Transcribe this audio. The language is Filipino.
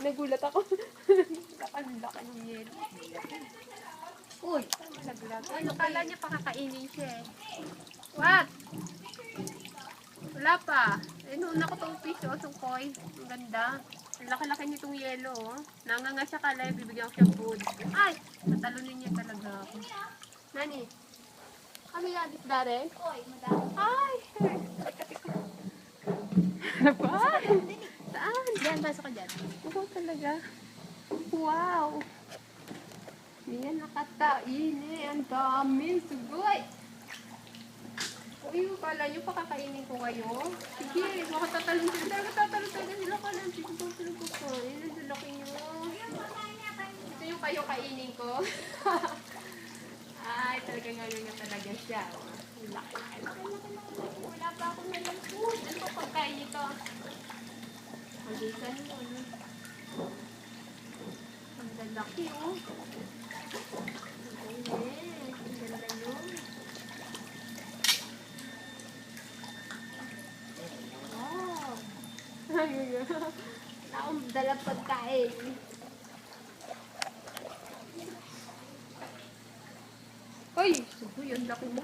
nagulat ako. Ang laki ng yelo. Uy, naglag. Ano, kala niya pakakainin siya eh. What? Wala pa. Eh, noon ako itong fish, oh, sungkoy. Ang ganda. Ang laki-laki nitong yelo, oh. Nanganga siya kala, bibigyan ko siya food. Ay! Matalunin niya talaga ako. Nani? Kami yadit dare? Oy, madami. Ay! Ano ba? Saan? Diyan, pasok ka dyan. Oo, talaga. Wow! Yan, nakatain eh. Ang dami. Sugoy! Uy, kala nyo pakakainin ko kayo? Sige, makatatalon sila. Tatalon sila ka lang. Sige, tatalon ko pa. Yan, ang laki nyo. Ito yung kayo kainin ko. Ay, talaga nga talaga siya. Ang laki. Wala pa ako nalang food. Ano pa pagkain nito? Magisan mo, ano? Ang lalaki, oh. Ang ganda yun. Wow. Wala akong dalang pagkain. Uy! Sugoy, ang laki mo.